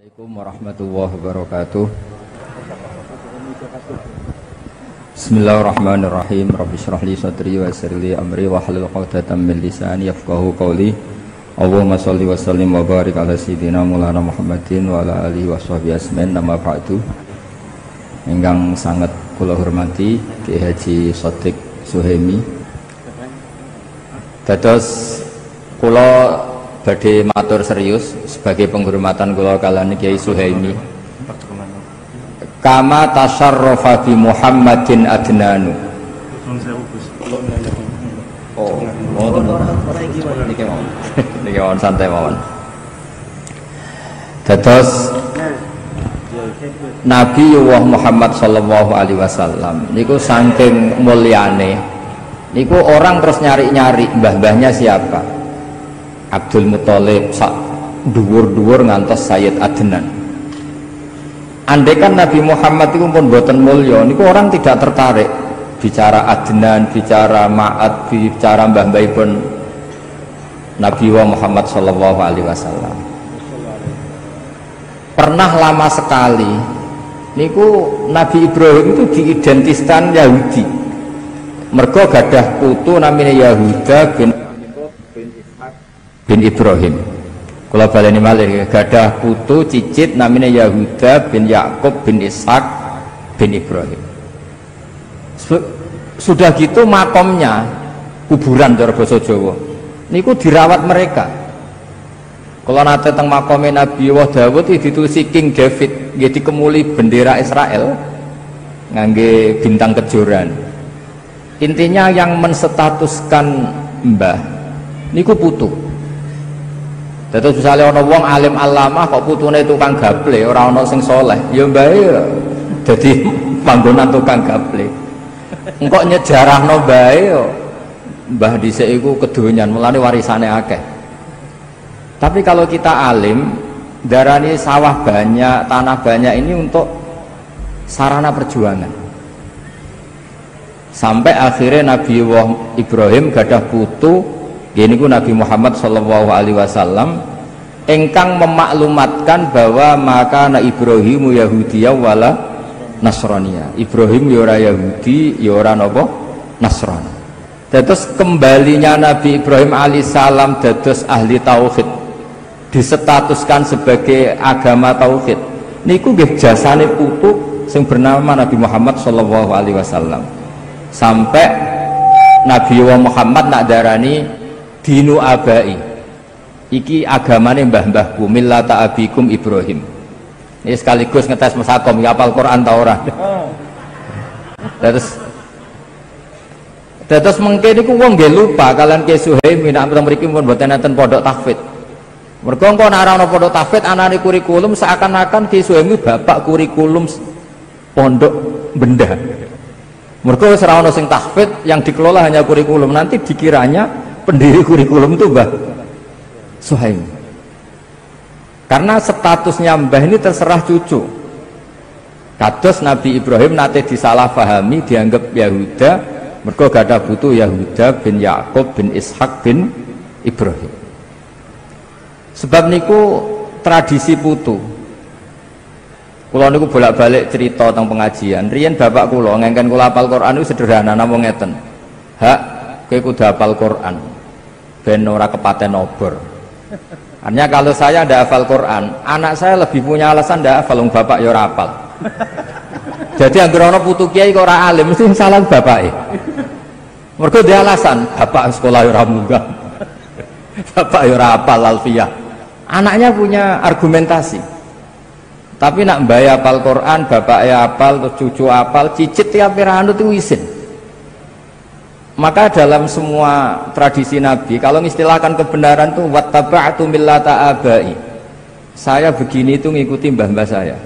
Assalamualaikum warahmatullahi wabarakatuh. Bismillahirrahmanirrahim. Rabbi shrah li sadri wa yassir li amri wa hlul 'uqdatam min lisani yafqahu qawli. Allahumma shalli wa sallim wa barik ala sayyidina Maulana Muhammadin wa ala alihi washabihi asmin. Nama ba'du. Ingkang sangat kula hormati Ki Haji Shadiq Suhaimi. Dados kula badhe matur serius sebagai penghormatan kula kaliyan Kiai Suhaimi. Kama tasyarrafa bi Muhammadin adnanu. Oh, niki mawon santai mawon. Dados Nabi Muhammad sallallahu alaihi wasallam niku saking mulyane niku orang terus nyari-nyari mbah-mbahnya siapa. Abdul Muthalib sak dhuwur-dhuwur ngantos Sayyid Adnan. Andai kan Nabi Muhammad itu pun boten mulya niku orang tidak tertarik bicara Adnan, bicara Ma'ad, bicara mbah-mbahipun Nabi Muhammad sallallahu alaihi wasallam. Pernah lama sekali niku Nabi Ibrahim itu diidentitaskan Yahudi. Mergo gadah putu namanya Yahuda bin Ibrahim. Kalau baleni malih gadah putu cicit namanya Yahuda bin Yakub bin Ishak bin Ibrahim. Sudah gitu makomnya kuburan cara basa Jawa niku dirawat mereka. Kalau nate teng makome Nabi Dawud ditulis King David nggih dikemuli bendera Israel ngangge bintang kejoran. Intinya yang menstatuskan mbah niku putu. Terus misalnya ana wong alim alamah kok putune tukang gaple, ora ana sing saleh, ya mbae dadi panggonan tukang gaple. Engko nyejarahno mbae mbah dhisik iku kedonyan, mulane warisane akeh. Tapi kalau kita alim, darani sawah banyak, tanah banyak ini untuk sarana perjuangan. Sampai akhirnya Nabi Ibrahim gadah putu gini ku Nabi Muhammad sallallahu alaihi wasallam engkang memaklumatkan bahwa maka na Ibrahimu Yahudiyya wala Nasraniyya. Ibrahim ya ora Yahudi, ya ora napa Nasrani. Terus kembalinya Nabi Ibrahim alaihissalam dados ahli tauhid, disetatuskan sebagai agama tauhid. Niku nggih jasane putu sing bernama Nabi Muhammad sallallahu alaihi wasallam. Sampai Nabi Muhammad nak darani dinu abai iki agamane mbah-mbahku millata abikum Ibrahim. Ini sekaligus ngetes masakom ya hafal Quran ta ora. Terus mengke niku wong nggih lupa kalian Ki Suhaimi nek mriki pun mboten enten pondok tahfidz. Mergo engko nek ora ana pondok tahfidz anane kurikulum seakan-akan Ki Suhaimi bapak kurikulum pondok benda. Mergo wis ora ana sing tahfidz, yang dikelola hanya kurikulum, nanti dikiranya pendiri kurikulum itu Mbah Suhaimi. Karena statusnya mbah ini terserah cucu. Kados Nabi Ibrahim nate disalahpahami dianggap Yahuda, mergo gadah putu Yahuda bin Yakub bin Ishak bin Ibrahim. Sebab niku tradisi putu. Kula niku bolak-balik cerita tentang pengajian. Riyen bapak kula ngengken kula hafal Quran niku sederhana namung ngeten. Hak kowe kudu hafal Quran ben ora kepaten obor. Artinya kalau saya ndak hafal Quran, anak saya lebih punya alasan ndak hafal, wong bapak ya ora hafal. Jadi anggere ana putu kiai kok ora alim mesti salah bapake. Mergo dia alasan, bapak sekolah ya ora munggah. Bapak ya ora hafal alfiyah. Anaknya punya argumentasi. Tapi nak mbae hafal Quran, bapaknya hafal, terus cucu hafal, cicit tiap anut itu isin. Maka dalam semua tradisi Nabi, kalau mengistilahkan kebenaran itu wattaba'tu millata abai. Saya begini itu ngikuti mbah-mbah saya.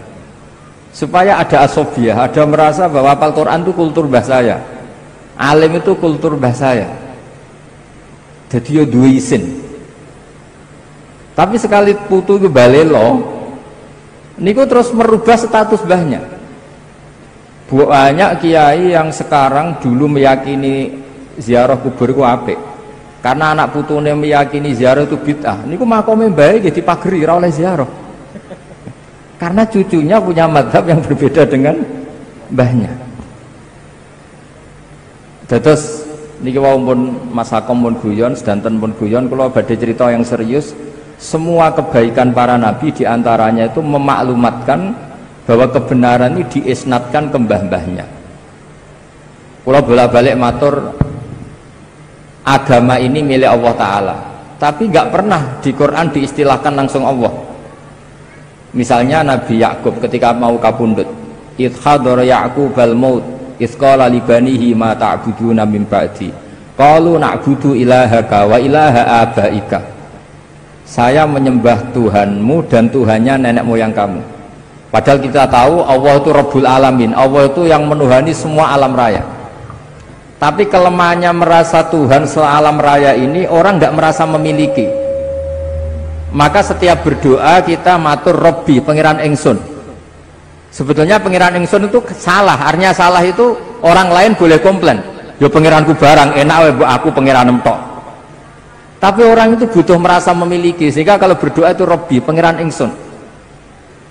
Supaya ada asobiah, ada merasa bahwa hafal Quran itu kultur mbah saya. Alim itu kultur mbah saya. Jadi yo duwe isin. Tapi sekali putu itu balelo, niku terus merubah status mbahnya. Banyak kiai yang sekarang dulu meyakini ziarah kubur itu apik. Karena anak putune meyakini ziarah itu bid'ah. Niku makome mbae nggih dipageri ora oleh ziarah. Karena cucunya punya mazhab yang berbeda dengan mbahnya. Terus niki wau pun Mas Hakom pun guyon, sedanten pun guyon, kalau badhe cerita yang serius, semua kebaikan para nabi diantaranya itu memaklumatkan bahwa kebenaran ini diisnadkan ke mbah-mbahnya. Kalau bolak-balik matur, agama ini milik Allah Ta'ala, tapi nggak pernah di Quran diistilahkan langsung Allah. Misalnya Nabi Yakub ketika mau kapundhut, idh hadara Ya'qubal maut idh qala li banihi ma ta'buduna min ba'di qalu na'budu ilahaka wa ilaha abaika. Saya menyembah Tuhanmu dan Tuhannya nenek moyang kamu. Padahal kita tahu Allah itu Rabbul Alamin, Allah itu yang menuhani semua alam raya. Tapi kelemahannya merasa Tuhan sealam raya ini orang nggak merasa memiliki. Maka setiap berdoa kita matur Robbi, pengiran ingsun. Sebetulnya pengiran ingsun itu salah. Artinya salah itu orang lain boleh komplain, yo pengiranku barang enak wae aku pengiran entok. Tapi orang itu butuh merasa memiliki, sehingga kalau berdoa itu Robbi, pengiran ingsun.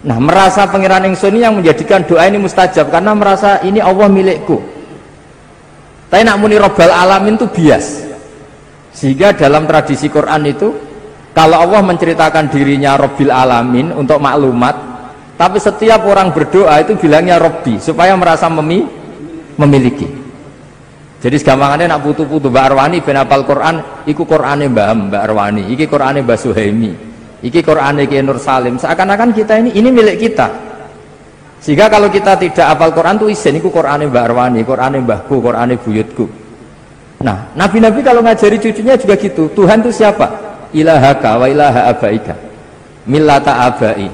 Nah, merasa pengiran ingsun ini yang menjadikan doa ini mustajab, karena merasa ini Allah milikku. Tapi nak muni Rabbal Alamin itu bias. Sehingga dalam tradisi Quran itu, kalau Allah menceritakan dirinya Rabbil Alamin untuk maklumat, tapi setiap orang berdoa itu bilangnya Robbi, supaya merasa memiliki. Jadi segampangannya nak putu-putu Mbak Arwani ben hafal Quran, iku Qurane Mbak Arwani, iki Qurane Mbak Suhaimi, iki Qurane Ki Nur Salim. Seakan-akan kita ini milik kita. Sehingga kalau kita tidak hafal Quran tuh isin, iku Qurane Mbak Arwani, Qurane mbahku, Qurane buyutku. Nah, nabi-nabi kalau ngajari cucunya juga gitu. Tuhan itu siapa? Ilahaka wa ilaha abaika, millata abai.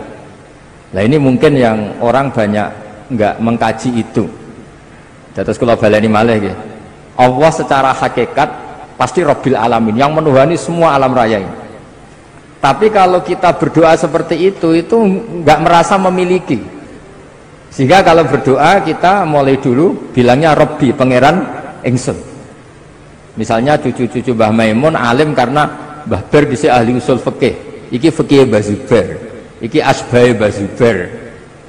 Nah ini mungkin yang orang banyak nggak mengkaji itu. Terus kalau baleni malih gitu, Allah secara hakikat pasti Rabbil Alamin, yang menuhani semua alam raya ini. Tapi kalau kita berdoa seperti itu nggak merasa memiliki. Sehingga kalau berdoa kita mulai dulu bilangnya Rabbi, pangeran ingsun. Misalnya cucu-cucu Mbah Maimun alim karena Mbah Ber dhisik ahli usul fikih, iki fikih Mbah Zubair, iki asbahe Mbah Zubair,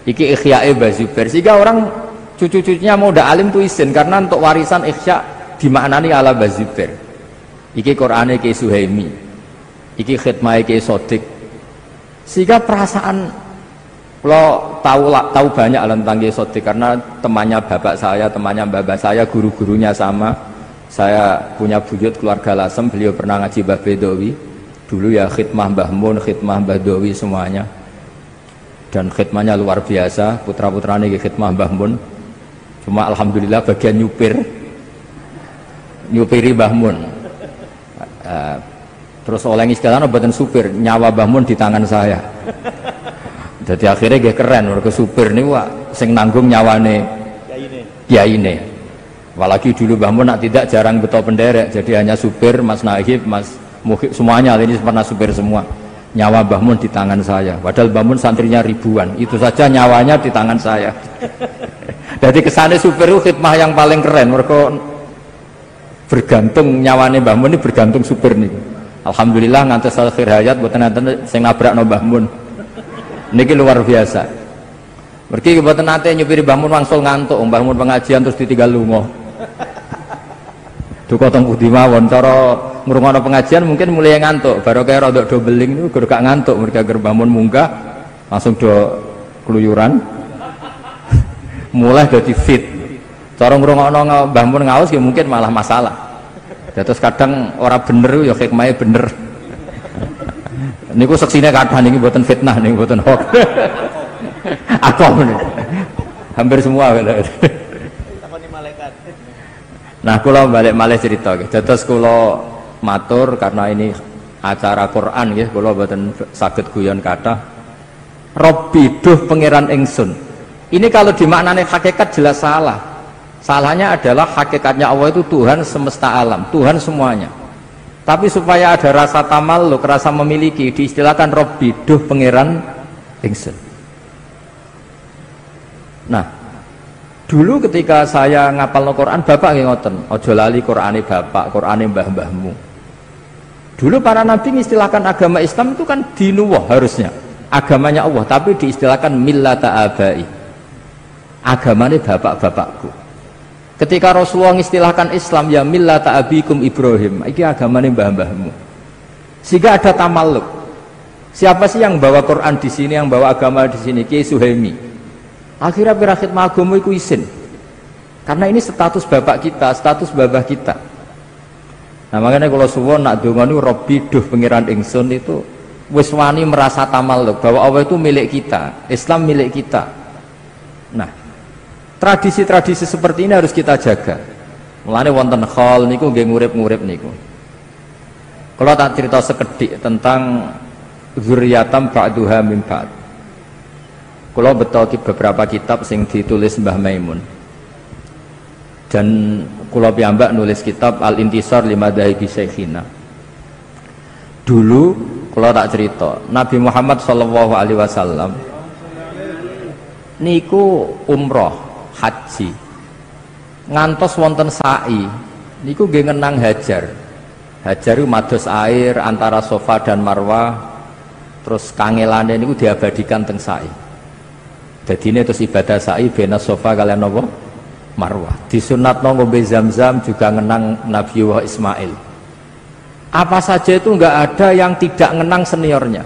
iki ikhyae Mbah Zubair. Sehingga orang cucu-cucunya mau udah alim tuh isin, karena untuk warisan ikhya dimaknani ala Mbah Zubair. Iki Qur'ane Ki Suhaimi, iki khidmah Ki Sodik. Sehingga perasaan lo tahu banyak tentang Ki Sodik, karena temannya bapak saya, temannya bapak saya, guru-gurunya sama. Saya punya buyut keluarga Lasem, beliau pernah ngaji Mbah Bedowi dulu ya, khidmah Mbah Mun, khidmah Mbah Dowi semuanya, dan khidmahnya luar biasa. Putra-putranya khidmah Mbah Mun, cuma alhamdulillah bagian nyupiri Mbah Mun. Terus oleh istilah buatan supir, nyawa Mbah Mun di tangan saya. Jadi akhirnya gak keren, mereka supir nih wah sing nanggung nyawane kiyaine. Apalagi dulu Mbah Mun tidak jarang betul penderek, jadi hanya supir, Mas Nahib, Mas Muhib, semuanya ini pernah supir semua. Nyawa Mbah Mun di tangan saya, padahal Mbah Mun santrinya ribuan, itu saja nyawanya di tangan saya. Jadi kesannya supir itu khidmah yang paling keren, mereka bergantung nyawane Mbah Mun ini bergantung supir nih. Alhamdulillah ngantos akhir hayat buat nanti saya nabrak no Mbah Mun. Niki luar biasa. Mergi buat nanti nyupiri Mbah Mun wangsul ngantuk, Mbah Mun pengajian terus ditinggal lunga. Duka teng putih mawon, cara ngrungokno pengajian mungkin mulai ngantuk, baru kayak rodok do beling niku gak ngantuk, mereka Mbah Mun munggah langsung do keluyuran. Mulai dadi fit. Cara ngrungokno Mbah Mun ngaos ya mungkin malah masalah. Terus kadang ora bener ya hikmahe bener. Niku seksine kathah niki mboten fitnah niku mboten hoax. Apa meneh? Hampir semua gitu. Takoni malaikat. Nah, kula balik malih cerita nggih. Dados kula matur karena ini acara Quran nggih, kula mboten saged guyon kathah. Robbi duh pangeran ingsun. Ini kalau dimaknani hakikat jelas salah. Salahnya adalah hakikatnya Allah itu Tuhan semesta alam, Tuhan semuanya. Tapi supaya ada rasa tamalluk, rasa memiliki, diistilahkan Robbi duh pangeran ingsun. Nah, dulu ketika saya ngapal Quran, bapak nggih ngoten, ojo lali Qurane bapak, Qurane mbah-mbahmu. Dulu para nabi mengistilahkan agama Islam itu kan dinuwah harusnya. agamanya Allah, tapi diistilahkan millata abai, agamanya bapak-bapakku. Ketika Rasulullah mengistilahkan Islam, ya millata abikum Ibrahim, ini agamanya mbah-mbahmu. Sehingga ada tamalluk. Siapa sih yang bawa Quran di sini, yang bawa agama di sini? Kiai Suhaimi. Akhirnya pirakhid magamu iku isin. Karena ini status bapak kita, status babah kita. Nah makanya kalau suwon nak dongani Robbi duh pengiran ingsun itu wis wani merasa tamalluk bahwa Allah itu milik kita, Islam milik kita. Nah, tradisi-tradisi seperti ini harus kita jaga. Mulane wonten khol niku nggih ngurip-ngurip niku. Kalau tak cerita sekedik tentang zuriyatam ba'duha min ba'd. Kalau betul beberapa kitab sing ditulis Mbah Maimun. Dan kula piyambak nulis kitab Al-Intisar li Madhahibi Syekhina. Dulu kula tak cerita, Nabi Muhammad sallallahu alaihi wasallam niku umroh haji. Ngantos wonten sa'i niku nggih ngenang Hajar. Hajar itu mados air antara Safa dan Marwah, terus kangelane niku diabadikan teng sa'i. Jadi ini terus ibadah sa'i bena Safa kalian napa? Marwah. Disunatno ngombe Zam-Zam juga ngenang Nabi Ismail. Apa saja itu enggak ada yang tidak ngenang seniornya.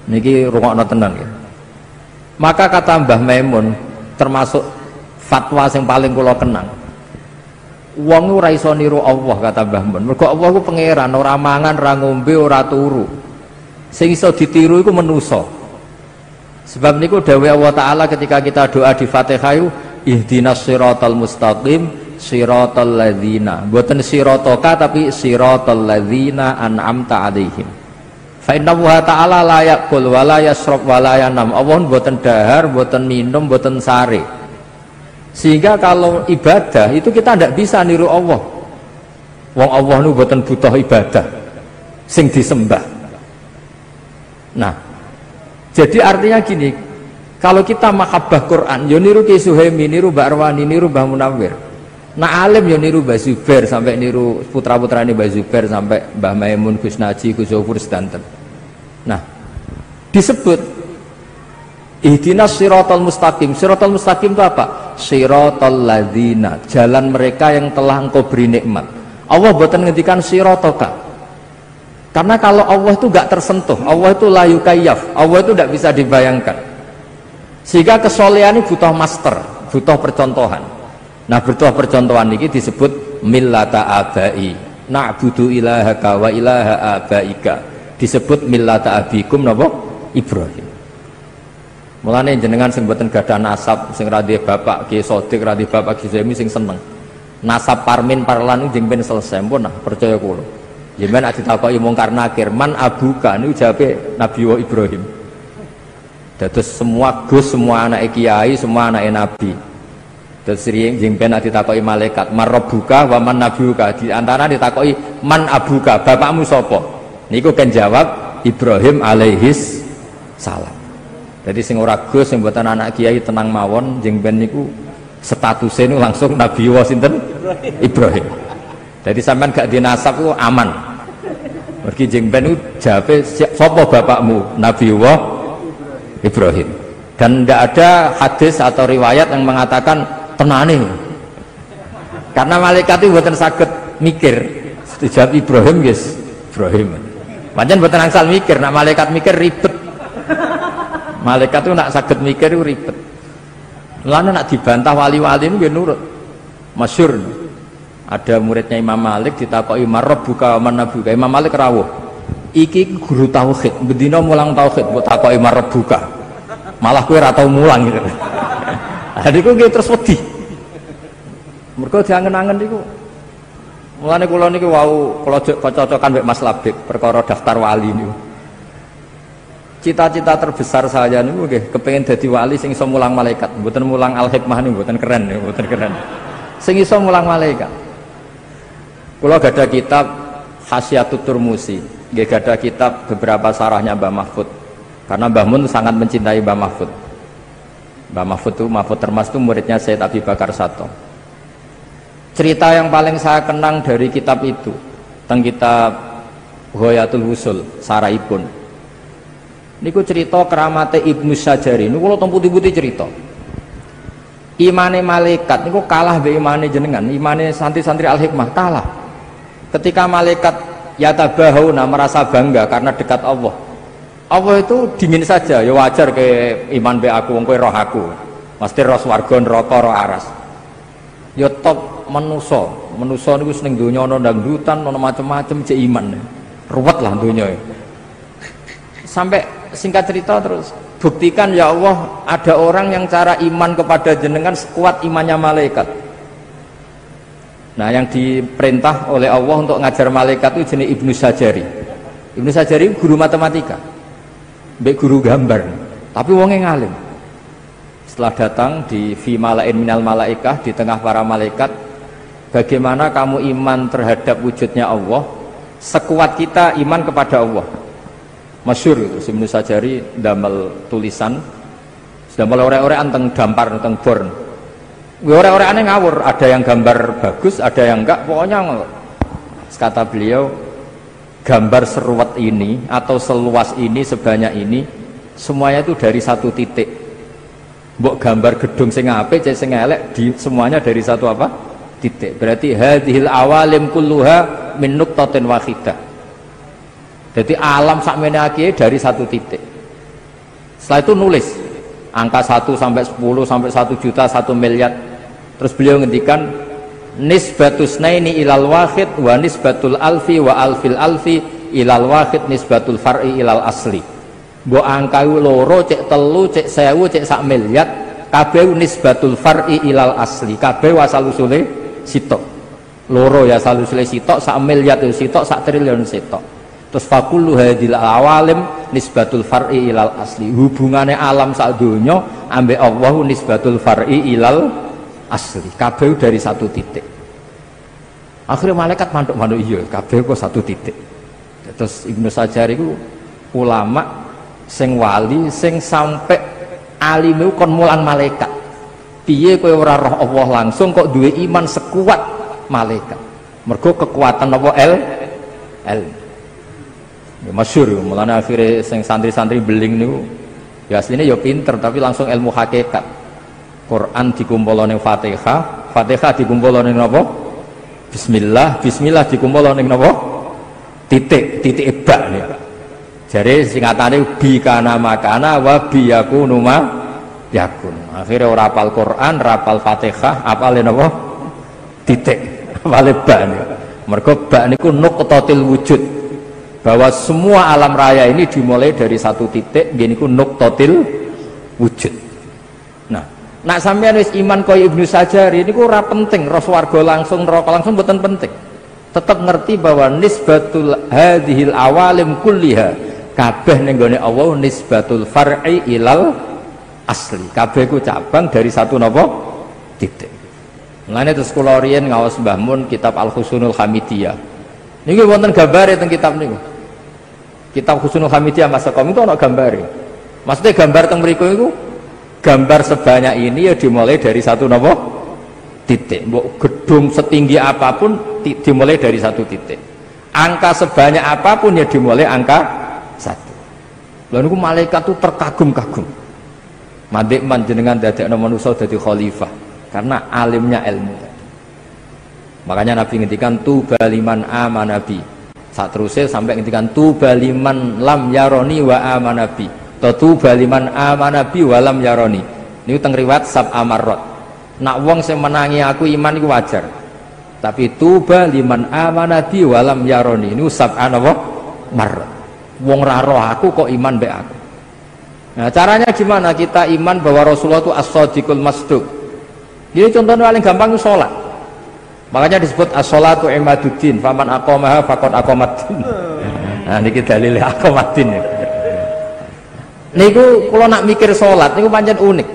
Niki rungokno tenan ya. Maka kata Mbah Maimun termasuk fatwa yang paling kula kenang. Wong ora iso niru Allah kata Mbah Mun. Mergo Allah ku pangeran, ora mangan, ora ngombe, ora turu. Sing iso ditiru iku manusa. Sebab niku dawuh Allah taala ketika kita doa di Fatihah itu ihdinas siratal mustaqim siratal ladzina. Mboten sirataka tapi siratal ladzina an'amta 'alaihim. Fa inna Allah taala la yaqul wa la yasrab wa la yanam. Allah mboten dahar, mboten minum, mboten sare. Sehingga kalau ibadah itu kita tidak bisa niru Allah. Wong Allah nu mboten butuh ibadah sing disembah. Nah, jadi artinya gini, kalau kita mahabbah Quran, yo niru Ki Suhaimi, niru Mbak Arwani, niru Mbah Munawir. Nah alim yo niru Mbah Zubair sampai niru putra-putrane Mbah Zubair sampai Mbah Maimun, Gus Naji, Gus Zofur sedanten. Nah, disebut ihdinas siratal mustaqim. Siratal mustaqim itu apa? Siratal ladzina, jalan mereka yang telah engkau beri nikmat. Allah boten ngendikan sirataka. Karena kalau Allah itu gak tersentuh, Allah itu la yukayyaf, Allah itu tidak bisa dibayangkan. Sehingga kesolehan ini butuh master, butuh percontohan. Nah, butuh percontohan ini disebut millata abai. Na'budu ilahaka wa ilaha abaika. Disebut millata abikum napa? Ibrahim. Mulane jenengan sing mboten gadah nasab, sing ra duwe bapak Ki Sodik, ra duwe bapak Ki Zemi sing seneng. Nasab parmin parlan jeng ben selesai pun nah percaya kula. Jenengan nek ditakoki mungkar nakir, man abuka niku jawabe Nabi Ibrahim. Dados semua gus, semua anak kiai, semua anak nabi. Terus sering jeng ben nek ditakoki malaikat, man rabbuka wa man nabiyuka. Di antara ditakoki man abuka, bapakmu sapa? Niku kan jawab Ibrahim alaihis salam. Jadi sing ora gus sing mboten anak kiai tenang mawon jeng ben niku statusnya niku langsung Nabi sinten Ibrahim. Jadi sampean gak dinasab itu aman. Mergi jeng ben niku jawabe sapa bapakmu? Nabi Ibrahim. Dan tidak ada hadis atau riwayat yang mengatakan tenane. Karena malaikat itu mboten saged mikir. Dijawab Ibrahim guys, Ibrahim. Pancen mboten angsal mikir, nak malaikat mikir ribet. Malaikat itu nak sakit mikir itu ribet. Lalu nak dibantah wali-wali itu dia nurut. Masyhur. Ada muridnya Imam Malik ditakoki marabbuka wa man nabiuka. Imam Malik rawuh. Iki guru tauhid, bendina mulang tauhid mbok takoki marabbuka. Malah kowe ora tau mulang gitu. Jadi ku terus wedi. Mergo diangen-angen niku. Mulane kula niki wau kula cocokan mbek Mas Labib perkara daftar wali niku. Cita-cita terbesar saya niku nggih kepengin dadi wali sing iso mulang malaikat, mboten mulang al-hikmah niku mboten keren niku, mboten keren. Sing iso mulang malaikat. Kula gadah kitab Hasyatut Turmusi, nggih gadah kitab beberapa sarahnya Mbah Mahfud. Karena Mbah Mun sangat mencintai Mbah Mahfud. Mbah Mahfud itu Mahfud Termas itu muridnya Sayyid Abi Bakar Sato. Cerita yang paling saya kenang dari kitab itu tentang kitab Ghayatul Wusul Saraipun. Niku cerita keramate Ibnu Sajari. Niku kula teng putih-putih cerita. Imane malaikat niku kalah be imane jenengan. Imane santri-santri Al-Hikmah kalah. Ketika malaikat yatabahuna merasa bangga karena dekat Allah. Allah itu dingin saja, ya wajar ke iman be aku, kowe roh aku. Mesti roh swarga, neraka, roh aras. Ya top manusa. Manusa niku seneng donya ana dangdutan, ana macam-macam cek iman. Ruwet lah donya. Sampai singkat cerita terus buktikan ya Allah ada orang yang cara iman kepada jenengan sekuat imannya malaikat. Nah yang diperintah oleh Allah untuk ngajar malaikat itu jenis Ibnu Sajari. Ibnu Sajari guru matematika, mbek guru gambar, tapi wongnya ngalim. Setelah datang di fi malain minal malaikah, di tengah para malaikat, bagaimana kamu iman terhadap wujudnya Allah sekuat kita iman kepada Allah. Masyhur itu Ibnu Sajari damel tulisan damel ore-ore anteng dampar anteng born. Ore-ore aneh ngawur, ada yang gambar bagus, ada yang enggak, pokoknya kata beliau gambar seruat ini atau seluas ini sebanyak ini semuanya itu dari satu titik. Mbok gambar gedung sing apik cek sing elek semuanya dari satu apa? Titik. Berarti hadhil awalim kulluha min nuqtatin wahidah. Jadi alam sakmene akeh dari satu titik. Setelah itu nulis angka 1 sampai 10 sampai 1 juta 1 miliar. Terus beliau ngendikan nisbatus naini ilal wahid wa nisbatul alfi wa alfil alfi ilal wahid nisbatul far'i ilal asli. Mbok angka loro cek telu cek 1000 cek sak miliar kabeh nisbatul far'i ilal asli. Kabeh asal usule sitok. Loro ya asal usule sitok, sak miliar itu sitok, sak triliun sitok. Terus fakullu hadil awalim nisbatul far'i ilal asli. Hubungannya alam sak donya ambek Allah nisbatul far'i ilal asli. Kabeh dari satu titik. Akhirnya malaikat manduk-manduk iya, kabeh kok satu titik. Terus Ibnu Sajari itu ulama sing wali sing sampai alime kon mulang malaikat. Piye kowe ora roh Allah langsung kok duwe iman sekuat malaikat. Mergo kekuatan apa ilmu. Ya, masyhur, mulane akhirnya sing santri-santri beling niku ya aslinya ya pinter tapi langsung ilmu hakikat. Quran dikumpulane ning Fatihah, Fatihah dikumpulane ning napa? Bismillah, bismillah dikumpulane ning napa? Titik bak niku. Jare singkatane bi kana makana wa bi yakunu ma yakun. Akhirnya ora hafal Quran, ora hafal Fatihah, hafale napa? Titik, hafale bak niku. Mergo bak niku nuqtatil wujud. Bahwa semua alam raya ini dimulai dari satu titik, gini ku nuqtatil wujud. Nah, nak sampean wis iman kaya Ibnu Sajari ini ku ora penting, roh swarga langsung, neraka langsung mboten penting. Tetap ngerti bahwa nisbatul hadhil awalim kulliha kabeh ning gone Allah nisbatul far'i ilal asli. Kabeh ku cabang dari satu napa? Titik. Mulane terus kula riyen ngaos Mbah Mun kitab Al-Husnul Hamidiyah. Niki wonten gambare teng kitab niku. Kitab Husnul Hamidiyah Mas Sakom itu ada gambar. Maksudnya gambar teng mriku itu gambar sebanyak ini ya dimulai dari satu napa? Titik. Mbok gedung setinggi apapun dimulai dari satu titik. Angka sebanyak apapun ya dimulai angka 1. Lha niku malaikat itu terkagum-kagum. Mandek jenengan dadekno manusa dadi khalifah karena alimnya ilmu. Makanya Nabi ngendikan tuba liman amanabi. Saat terusnya sampai ngendikan tuba liman lam yaroni wa amanabi. Tuba liman amanabi wa lam yaroni. Niku teng riwayat sab amarot. Nak wong sing menangi aku iman iku wajar. Tapi tuba liman amanabi wa lam yaroni. Niku sab anapa? Marot. Wong ra roh aku kok iman mbek aku. Nah, caranya gimana kita iman bahwa Rasulullah itu as-shadiqul masduq. Ini contohnya paling gampang itu sholat. Makanya disebut as-sholatu imaduddin, faman aqamaha faqad aqamaddin. Nah niki dalile aqamaddin ya. Niku kalau nak mikir sholat niku pancen unik.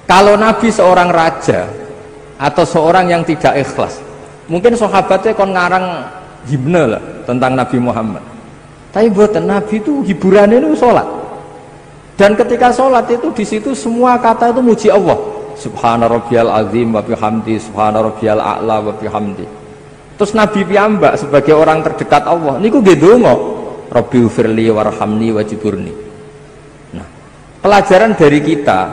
Kalau Nabi seorang raja atau seorang yang tidak ikhlas, mungkin sahabatnya kon ngarang himne lah tentang Nabi Muhammad. Tapi buatan Nabi itu hiburannya itu sholat. Dan ketika sholat itu di situ semua kata itu muji Allah. Subhana rabbiyal azim wa bihamdi, subhana rabbiyal a'la wa bihamdi. Terus Nabi piyambak sebagai orang terdekat Allah niku nggih ndonga Rabbi ufirli warhamni wajiburni. Nah, pelajaran dari kita,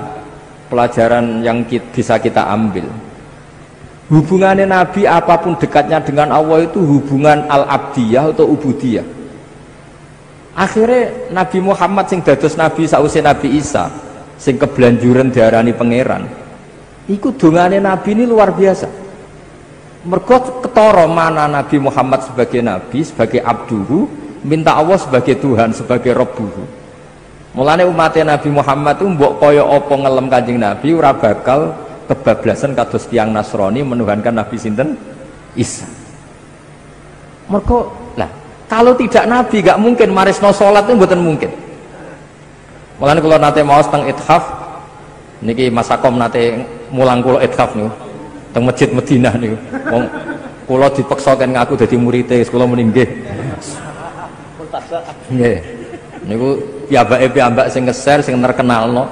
pelajaran yang bisa kita ambil, hubungannya Nabi apapun dekatnya dengan Allah itu hubungan al-abdiyah atau ubudiyah. Akhirnya Nabi Muhammad sing dados Nabi sausé Nabi Isa sing kebelanjuran diarani pangeran, iku dongane Nabi ini luar biasa. Mergo ketara mana Nabi Muhammad sebagai Nabi, sebagai abduhu, minta Allah sebagai Tuhan, sebagai Rabbuhu. Mulane umatnya Nabi Muhammad itu mbok kaya apa ngelem Kanjeng Nabi ora bakal kebablasan kados tiyang Nasrani menuhankan Nabi sinten Isa. Mergo lah kalau tidak Nabi gak mungkin marisno salat itu mboten mungkin. Mulane kula nate maos teng ithaf niki Mas Akom nate mulang kula ithaf niku teng Masjid Madinah niku. Wong kula dipeksa kan ngaku dadi murid-e, kula muni nggih. Nggih. Niku piyambake sing nge-share sing terkenalno.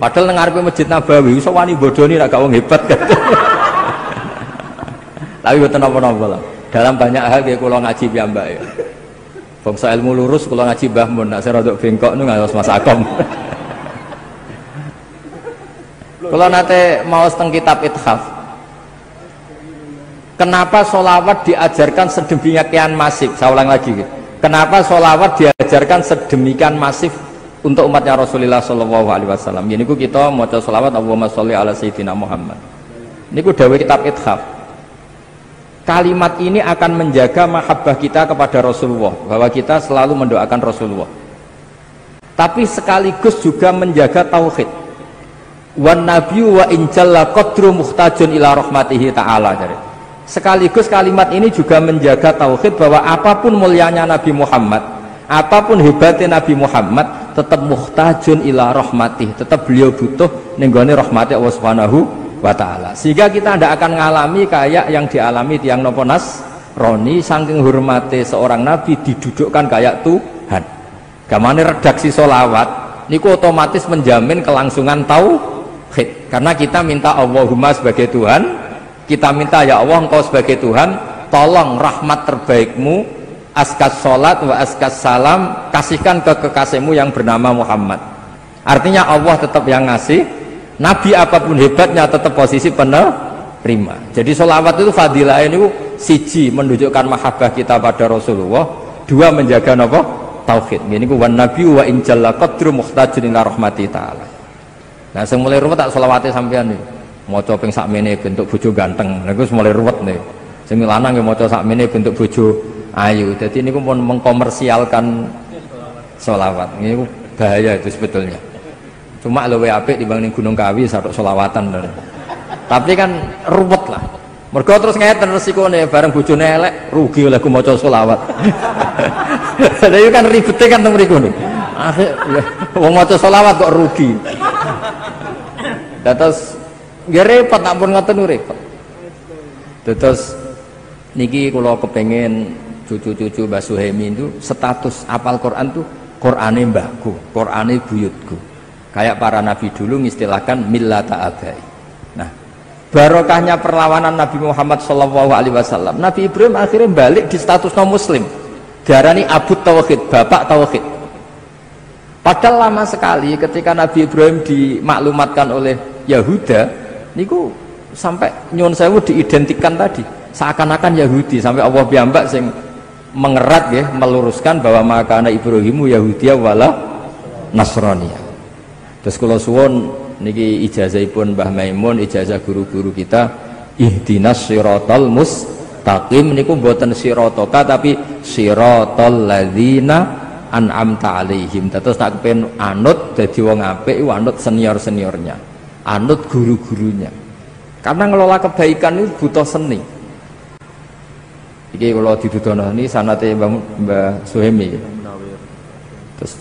Padahal nang ngarepe Masjid Nabawi iso wani bodoni nek gak wong hebat kan. Tapi mboten napa-napa lah. Dalam banyak hal nggih kula ngaji piyambake. Bangsa ilmu lurus kula ngaji Mbah Mun, nek saya rodok bengkok niku ngaos Mas Akom. Kula nate maos teng kitab Ithaf. Kenapa sholawat diajarkan sedemikian masif? Saya ulang lagi. Kenapa sholawat diajarkan sedemikian masif untuk umatnya Rasulullah Shallallahu Alaihi Wasallam? Ini kita mau sholawat Allahumma sholli ala Sayyidina Muhammad. Ini dawuh kitab Ithaf. Kalimat ini akan menjaga mahabbah kita kepada Rasulullah, bahwa kita selalu mendoakan Rasulullah. Tapi sekaligus juga menjaga tauhid. Wan nabiyyu wa in jalla qadru muhtajun ila rahmatihi ta'ala. Sekaligus kalimat ini juga menjaga tauhid bahwa apapun mulianya Nabi Muhammad, apapun hebatnya Nabi Muhammad, tetap muhtajun ila rahmatih, tetap beliau butuh nenggone rahmati Allah Subhanahu wa ta'ala. Sehingga kita tidak akan mengalami kayak yang dialami tiang nopo Nasrani, saking hormati seorang Nabi didudukkan kayak Tuhan. Gamane redaksi sholawat niku otomatis menjamin kelangsungan tauhid, karena kita minta Allahumma sebagai Tuhan, kita minta ya Allah engkau sebagai Tuhan tolong rahmat terbaikmu askas sholat wa askas salam kasihkan ke kekasihmu yang bernama Muhammad. Artinya Allah tetap yang ngasih, Nabi apapun hebatnya tetap posisi penerima. Jadi sholawat itu fadilah ini siji menunjukkan mahabbah kita pada Rasulullah, dua menjaga apa? Tauhid. Ini wan nabi wa in jalla qadru muhtajun ila rahmati ta'ala. Nah sing mulai ruwet tak sholawate sampean nih. Maca ping sakmene bentuk bojo ganteng. Niku mulai ruwet nih. Sing lanang nggih maca sakmene bentuk bojo ayu. Jadi niku pun mengkomersialkan sholawat. Niku bahaya itu sebetulnya. Cuma luwih apik dibanding Gunung Kawi satok sholawatan. Tapi kan ruwet lah. Mergo terus ngeten resikone bareng bojone elek rugi oleh ku maca sholawat. Lha itu kan ribete kan teng mriku niku. Akhir wong maca sholawat kok rugi. Terus nggih repot tak pun ngoten repot. Terus niki kula kepengin cucu-cucu Mbah Suhaimi itu status apal Quran tuh Qurane mbahku, Qurane buyutku. Kayak para nabi dulu ngistilahkan millata abai. Nah, barokahnya perlawanan Nabi Muhammad sallallahu alaihi wasallam. Nabi Ibrahim akhirnya balik di status non muslim. Diarani Abu Tauhid, bapak tauhid. Padahal lama sekali ketika Nabi Ibrahim dimaklumatkan oleh Yahuda niku sampai nyuwun sewu diidentikan tadi seakan-akan Yahudi, sampai Allah piyambak sing mengerat ya, meluruskan bahwa makana Ibrahimu Yahudiyah wala Nasraniyah. Terus kula suwun niki ijazahipun Mbah Maimun, ijazah guru-guru kita, ihdinas siratal mustaqim niku mboten siratoka tapi siratal ladzina an'amta alaihim. Terus tak kepen anut dadi wong apik, anut senior-seniornya, anut guru-gurunya, karena ngelola kebaikan itu butuh seni. Iki kalau didudono ini sanate Mbah Suhaimi. Terus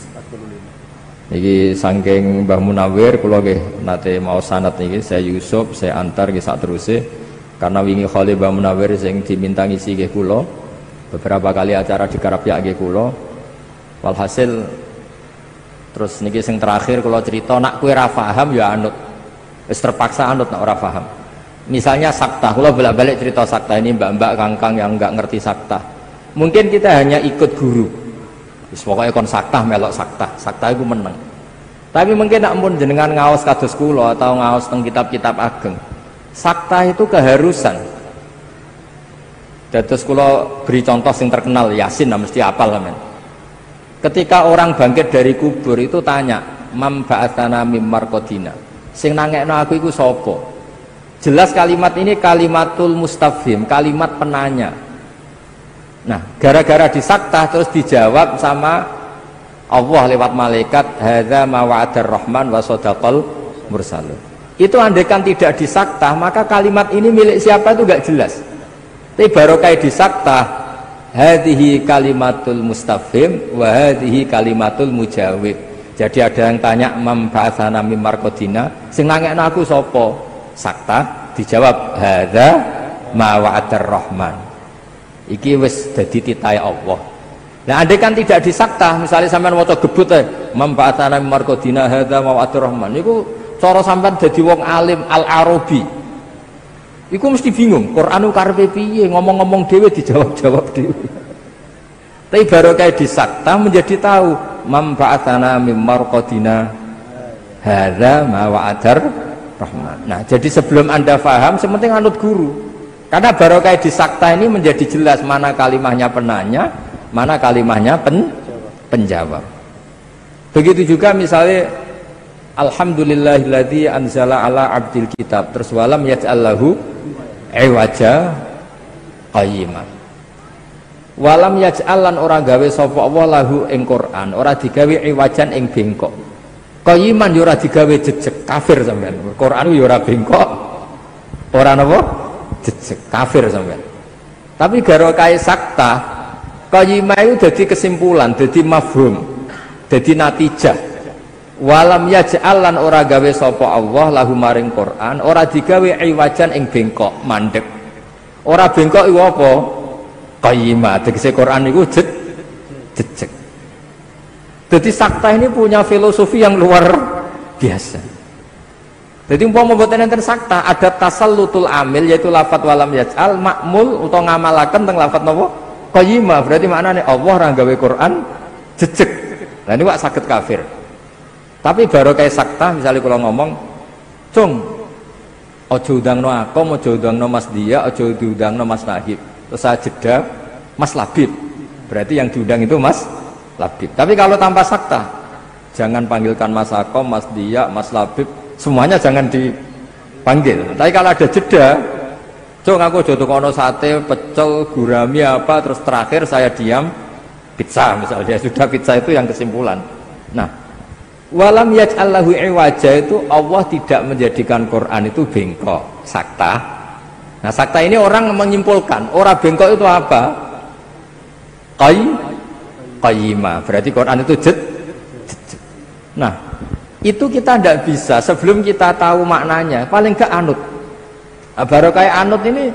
iki saking Mbah Munawir kula nggih nate mau sanad niki, saya Yusuf saya antar nggih sak teruse, karena wingi Khalil Mbah Munawir sing diminta ngisi nggih kula beberapa kali acara di Karapyak nggih kula. Walhasil terus niki sing terakhir kula cerita nak kowe ra paham ya anut. Wis terpaksa anut nek ora paham. Misalnya sakta, kalau bolak-balik cerita sakta ini mbak-mbak kangkang yang nggak ngerti sakta. Mungkin kita hanya ikut guru. Pokoknya kon saktah melok saktah itu menang. Tapi mungkin nak pun jenengan ngaos kados kula atau ngaos teng kitab-kitab ageng. Saktah itu keharusan. Dados kula beri contoh yang terkenal Yasin, mesti hafal men. Ketika orang bangkit dari kubur itu tanya, "Mam ba'atsana mim marqadina." Sing nangekno aku iku sapa? Jelas kalimat ini kalimatul mustafhim, kalimat penanya. Nah, gara-gara disaktah terus dijawab sama Allah lewat malaikat, hadza ma wa'adar rahman wa shadaqal mursalun. Itu andaikan tidak disaktah, maka kalimat ini milik siapa itu enggak jelas. Tapi barokah disaktah, hadhihi kalimatul mustafhim wa hadhihi kalimatul mujawib. Jadi ada yang tanya, "Mam ba'atsana mim marqadina?" Sing nangekno aku sapa? Saktah, dijawab, hadza ma wa'adar rahman. Iki wis dadi titahe Allah. Nah, andai kan tidak disaktah, misalnya sampean waca gebut Mam ba'atsana mim marqadina hadza ma wa'adur rahman. Niku cara sampean dadi wong alim al-Arabi. Iku mesti bingung, Qur'anu karepe piye, ngomong-ngomong dhewe dijawab-jawab dhewe. Tapi barokah disaktah menjadi tahu, Mam ba'atsana mim marqadina hadza ma wa'adar rahman. Nah, jadi sebelum Anda paham, sepenting anut guru. Karena barokah disakta ini menjadi jelas mana kalimahnya penanya, mana kalimahnya penjawab. Begitu juga misalnya Alhamdulillahilladzi anzala ala abdil kitab, terus walam yaj'allahu iwaja qayyima. Walam yaj'alan ora gawe sapa Allah lahu ing Quran, ora digawe iwajan ing bengkok. Qayyiman yo ora digawe jejeg, kafir sampean. Quran yo ora bengkok. Ora napa? Jejeg, kafir sampean. Tapi barokah sakta qayyimah itu jadi kesimpulan, jadi mafhum, jadi natijah. Walam yaj'alan ora gawe sapa Allah lahu maring Quran, ora digawe iwajan ing bengkok, mandek. Ora bengkok iku apa? Qayyimah. Tegese Quran niku jejeg. Jadi sakta ini punya filosofi yang luar biasa. Jadi umpama mboten enten sakta, ada tasallutul amil yaitu lafat walam yaj'al, makmul utawa ngamalaken teng lafat napa? Qayyimah. Berarti maknane Allah ora gawe Quran jejeg. Lah niku saged kafir. Tapi barokah sakta misalnya kalau ngomong, "Cung, aja udangno aku, aja udangno Mas Dia, aja diundangno Mas Nahib." Terus saya jeda, Mas Labib. Berarti yang diundang itu Mas Labib. Tapi kalau tanpa sakta, jangan panggilkan Mas Akom, Mas Dia, Mas Labib, semuanya jangan dipanggil. Tapi kalau ada jeda, "Cung, aku jodoh kono sate, pecel, gurami apa," terus terakhir saya diam, pizza misalnya. Sudah pizza itu yang kesimpulan. Nah, walam yaj'allahu iwaja itu Allah tidak menjadikan Quran itu bengkok, sakta. Nah, sakta ini orang menyimpulkan, orang bengkok itu apa? Qayyimah. Berarti Quran itu jejeg. Nah, itu kita tidak bisa sebelum kita tahu maknanya, paling gak anut. Nah, baru kayak anut ini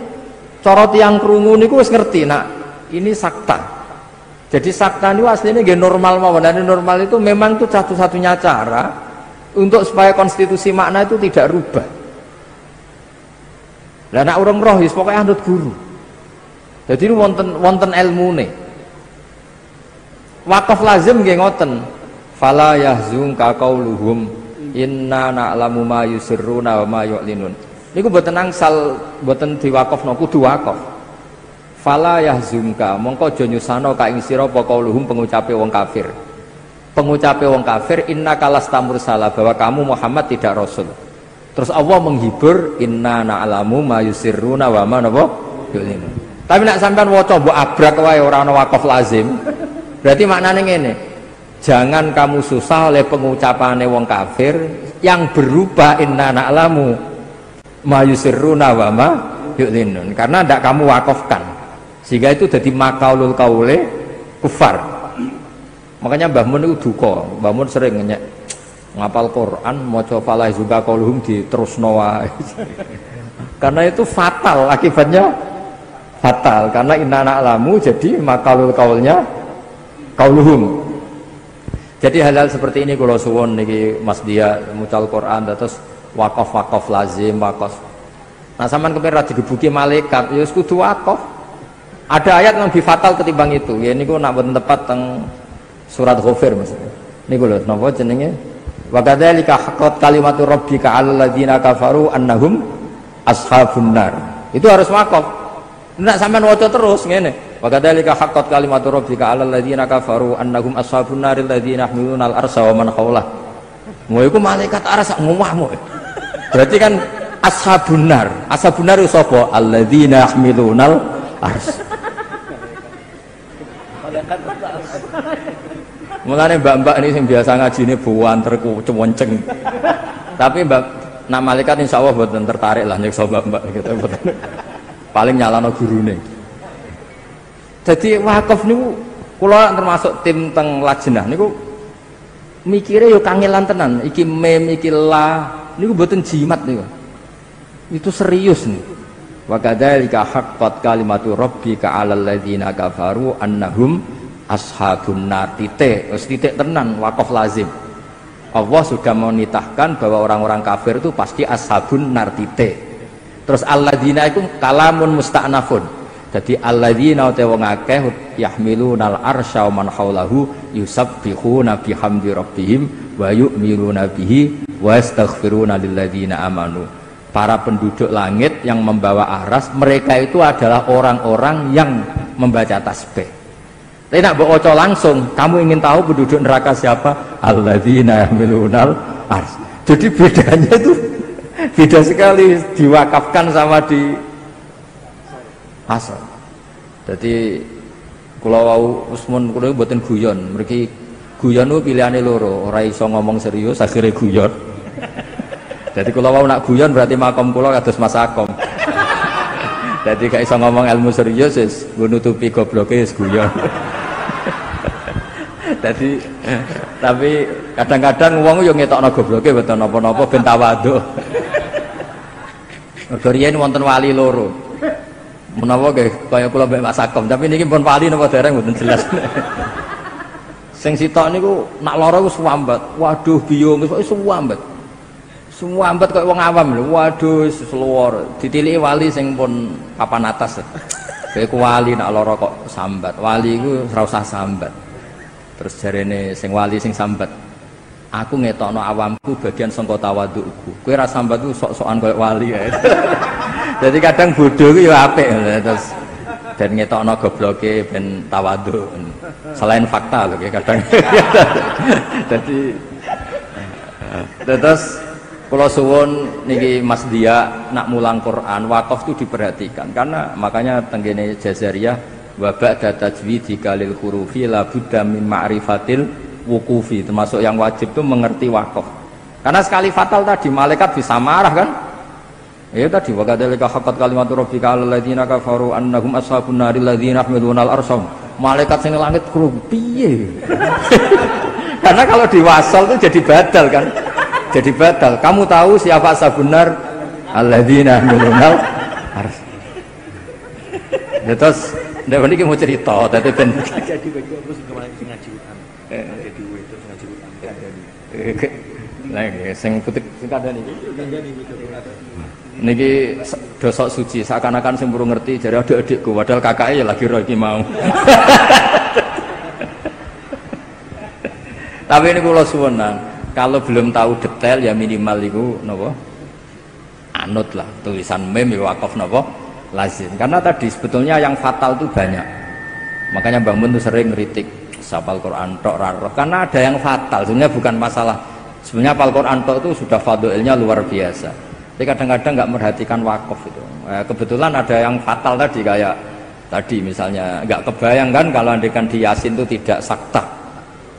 corot yang krungu niku wis ngerti. Nah, ini sakta. Jadi sakta ini aslinya gak normal mawon. Dan normal itu memang itu satu-satunya cara untuk supaya konstitusi makna itu tidak rubah. Lah nek urung roh wis pokoke anut guru. Jadi ini wonten ilmune. Wakaf lazim nggih ngoten. Fala yahzunka qauluhum inna na'lamu ma yusirruna wa ma yu'linun. Niku mboten angsal mboten diwakafno, kudu wakaf. Fala yahzunka mongko aja nyusano ka ing sira apa qauluhum pengucape wong kafir. Pengucape wong kafir innaka lastamur salah, bahwa kamu Muhammad tidak rasul. Terus Allah menghibur inna na'lamu ma yusirruna wa ma yu'linun. Tapi nek sampean waca mbok abrak wae ora ana wakaf lazim. Berarti maknanya ngene, jangan kamu susah oleh pengucapannya wong kafir yang berubah inna na'lamu ma yusirruna wa ma yu'linun, karena tidak kamu wakafkan, sehingga itu jadi makaulul kaule kufar. Makanya Mbah Mun itu duka, Mbah Mun sering ngenyek ngapal Quran, maca falah juga qauluhum diterusno wae. Karena itu fatal, akibatnya fatal, karena inna na'lamu jadi makaulul kaulnya qauluhum. Jadi hal-hal seperti ini kalau suwon niki Mas Dia mucal Quran terus wakaf lazim wakaf. Nah, sampean kepengin ra digebuki malaikat ya wis kudu wakaf. Ada ayat yang lebih fatal ketimbang itu. Ya niku nak mboten tepat teng Surat Ghafir maksudnya. Niku lho napa jenenge? Wa kadzalika haqqat kalimatu rabbika 'alal ladzina kafaru annahum ashabun nar. Itu harus wakaf. Nek sampean waca terus ngene. Wa kadzalika haqqat kalimatu rabbika 'alal ladzina kafaru annahum ashabun nar alladzina yahmiluna al-arsha wa man hawlah. Mau iku malaikat arsy ngomahmu. Berarti kan ashabun nar. Ashabun nar itu sapa? Alladzina yahmiluna al-arsy. Mulane mbak-mbak ini yang biasa ngaji ini buanter cemonceng. Tapi mbak nak malaikat insya Allah buatan tertarik lah nyekso mbak-mbak gitu. Paling nyalano gurune. Jadi wakaf niku kula termasuk tim teng lajnah niku mikire yo kangelan tenan. Iki mem iki la niku mboten jimat niku. Itu serius nih. Wa kadzalika haqqat kalimatu rabbika 'alal ladzina kafaru annahum ashabun nar. Titik tenan wakaf lazim. Allah sudah menitahkan bahwa orang-orang kafir itu pasti ashabun nar titik. Terus alladzina itu kalamun musta'nafun. Jadi alladzina te wong akeh yahmilunal arsya wa man haulahu yusabbihuna bihamdi rabbihim wa yu'minuna bihi wa yastaghfiruna lilladzina amanu. Para penduduk langit yang membawa aras, mereka itu adalah orang-orang yang membaca tasbih. Tapi nak baca langsung, kamu ingin tahu penduduk neraka siapa? Alladzina yahmilunal ars. Jadi bedanya itu beda sekali diwakafkan sama di asal. Jadi kalau wau usmun kulo mboten guyon, mriki guyon itu pilihane loro, ora iso ngomong serius akhirnya guyon. Jadi kalau wau nak guyon berarti makom kula kados Mas Akom. Jadi gak iso ngomong ilmu serius wis nutupi gobloke wis guyon. Jadi tapi kadang-kadang wong yo ngetokno gobloke mboten napa-napa ben tawadhu. Mergo riyen wonten wali loro. Menawa nggih kaya kula mbek Mas Sakom, tapi niki pun wali napa dereng mboten jelas. Sing sitok niku nak lara wis suwambat. Waduh biyung wis suwambat. Suwambat kaya wong awam lho. Waduh wis luwur. Ditiliki wali sing pun papan atas. Kayak wali nak lara kok sambat. Wali iku ora usah sambat. Terus jarene sing wali sing sambat, aku ngetokno awamku bagian sangka tawadhuku. Kowe ra sambat ku sok-sokan koyo wali ya. Jadi kadang bodoh ku ya apik terus dan ngetokno gobloke ben tawadhu. Selain fakta lho kadang. Jadi terus kula suwun niki Mas Dia nak mulang Quran wakaf itu diperhatikan karena makanya tenggene Jazariyah wa ba'da tajwidi kalil hurufi la budda min ma'rifatil wuqufi, termasuk yang wajib itu mengerti wakaf. Karena sekali fatal tadi malaikat bisa marah kan? Ya tadi wa kadzalika haqqat kalimatu rabbika 'alal ladzina kafaru annahum ashabun naril ladzina yahmiluna al-arsy. Malaikat sing langit kru piye? Karena kalau diwasal itu jadi badal kan? Jadi badal. Kamu tahu siapa ashabun nar? Alladzina yahmiluna al-arsy. Ya terus ndak niki mau cerita dadi ben jadi bagi apa sing kemarin sing ngaji utan. Jadi itu ngaji utan kandhani. Lah sing putih sing kandhani niki dosok suci seakan-akan sing burung ngerti jare adik-adikku padahal kakake ya lagi ro iki mau. Tapi ini kula suwenan kalau belum tahu detail ya minimal iku napa anut lah tulisan mem ya wakaf napa lazim. Karena tadi sebetulnya yang fatal itu banyak. Makanya Mbak Mun tuh sering ngeritik hafal Quran tok raro. Karena ada yang fatal. Sebenarnya bukan masalah. Sebenarnya hafal Quran tok itu sudah fadilnya luar biasa. Tapi kadang-kadang nggak merhatikan wakaf itu. Kebetulan ada yang fatal tadi kayak tadi misalnya nggak kebayang kan kalau andekan di Yasin itu tidak sakta.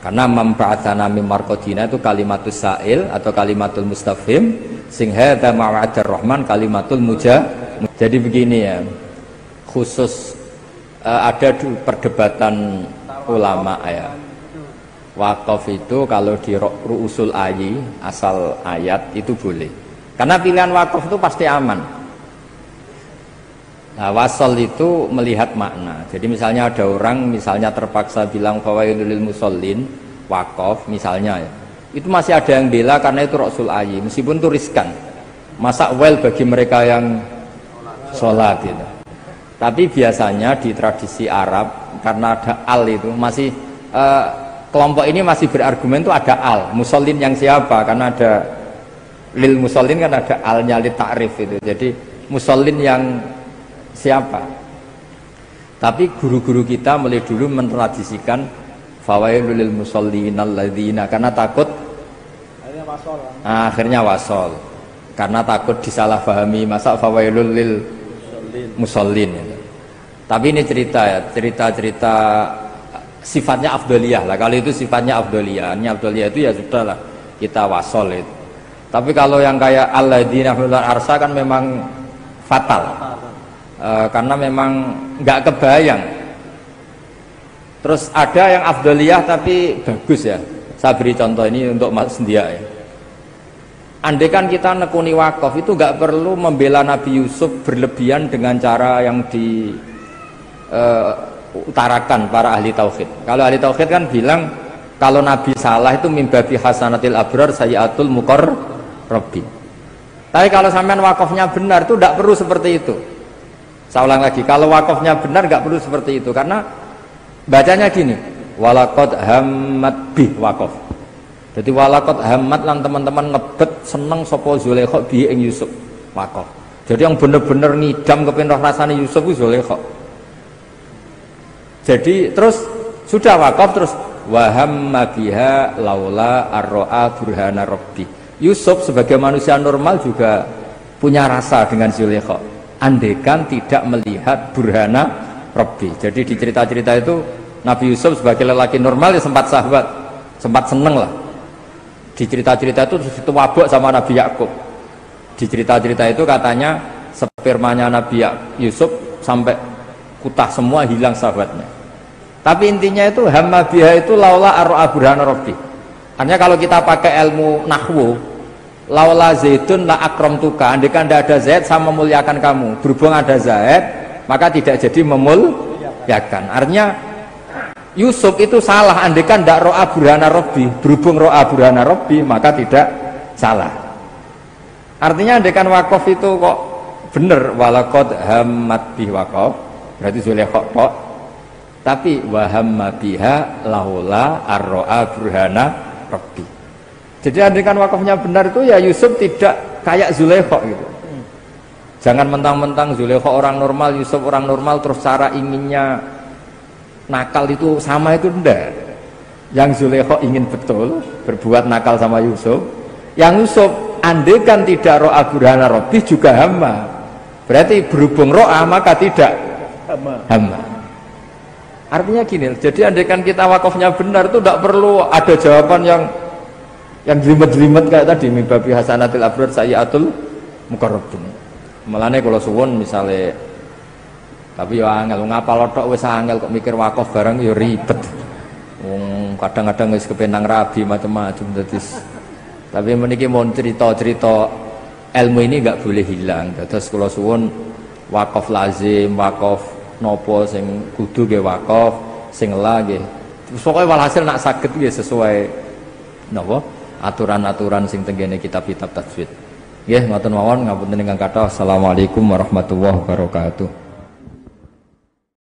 Karena memba'atsana mim marqadina itu kalimatus sa'il atau kalimatul mustafhim sing hadza ma'adar rahman kalimatul Jadi begini ya, khusus ada perdebatan ulama ya. Wakaf itu kalau di ru'usul ayi asal ayat itu boleh. Karena pilihan wakaf itu pasti aman. Nah, wasal itu melihat makna. Jadi misalnya ada orang misalnya terpaksa bilang fawailul lil musallin wakaf misalnya ya. Itu masih ada yang bela karena itu ru'usul ayi meskipun itu riskan. Masa well bagi mereka yang sholat itu. Tapi biasanya di tradisi Arab karena ada al itu masih kelompok ini masih berargumen itu ada al, musallin yang siapa? Karena ada lil musallin kan ada alnya li ta'rif itu. Jadi musallin yang siapa? Tapi guru-guru kita mulai dulu mentradisikan fawailul lil musallin alladzina, karena takut akhirnya wasol. Karena takut disalahpahami, masa fawailul lil musallin itu. Tapi ini cerita sifatnya afdoliyah lah. Kalau itu sifatnya afdoliyah, ini afdoliyah itu ya sudahlah kita wasol itu. Tapi kalau yang kayak alladzina fil arsa kan memang fatal. Karena memang nggak kebayang. Terus ada yang afdoliyah tapi bagus ya. Saya beri contoh ini untuk Mas Sendia ya. Andai kan kita nekuni wakaf itu nggak perlu membela Nabi Yusuf berlebihan dengan cara yang diutarakan para ahli tauhid. Kalau ahli tauhid kan bilang kalau Nabi salah itu mimbabi hasanatil abrar sayyatul muqarrabin. Tapi kalau sampean wakafnya benar itu tidak perlu seperti itu. Saya ulang lagi, kalau wakafnya benar nggak perlu seperti itu, karena bacanya gini, walaqad hammat bih wakaf. Jadi walaqad hammat lan teman-teman ngebet seneng sapa Zulaikha bi ing Yusuf wakaf. Jadi yang bener-bener ngidam kepengin roh rasane Yusuf ku Zulaikha. Jadi terus sudah wakaf terus wa hamma biha laula arra'a burhana rabbi. Yusuf sebagai manusia normal juga punya rasa dengan Zulaikha. Andekan tidak melihat burhana Rabbi. Jadi di cerita-cerita itu Nabi Yusuf sebagai lelaki normal ya sempat sahabat, sempat seneng lah. Di cerita-cerita itu wabuk sama Nabi Yakub. Di cerita-cerita itu katanya spermanya Nabi Yusuf sampai kutah semua hilang sahabatnya. Tapi intinya itu hamma biha itu laula ar'a burhana Rabbi. Artinya kalau kita pakai ilmu nahwu, laula zaidun la akramtuka, andaikan tidak ada Zaid saya memuliakan kamu. Berhubung ada Zaid maka tidak jadi memuliakan. Artinya Yusuf itu salah andaikan tidak ro'a burhana Rabbi. Berhubung ro'a burhana Rabbi maka tidak salah. Artinya andaikan wakaf itu kok bener walaqad hammat bih wakaf, berarti Zulaikha kok. Tapi wa hamma biha laula arro'a burhana Rabbi. Jadi andaikan wakafnya benar itu ya Yusuf tidak kayak Zulaikha gitu. Jangan mentang-mentang Zulaikha orang normal, Yusuf orang normal, terus cara inginnya nakal itu sama, itu enggak. Yang Zulaikha ingin betul berbuat nakal sama Yusuf. Yang Yusuf andaikan tidak ro'a burhana Rabbi juga hama. Berarti berhubung ro'a maka tidak hama. Artinya gini, jadi andaikan kita wakafnya benar itu tidak perlu ada jawaban yang jelimet-jelimet kayak tadi mimbabi hasanatil abrar sayyatul muqarrabin. Mulane kalau suwun misale tapi ya angel ngapal tok wis angel kok mikir wakaf barang ya ribet. Wong kadang-kadang wis kepenang rabi macam-macam terus. Tapi meniki mon cerita-cerita ilmu ini enggak boleh hilang. Terus kalau suwun wakaf lazim, wakaf nopo sing kudu nggih wakaf, sing la nggih. Pokoke walhasil nak saged nggih sesuai napa? Aturan-aturan sing tenggene kitab-kitab tajwid. Nggih, ngoten mawon ngapunten ingkang kathah. Assalamualaikum warahmatullahi wabarakatuh.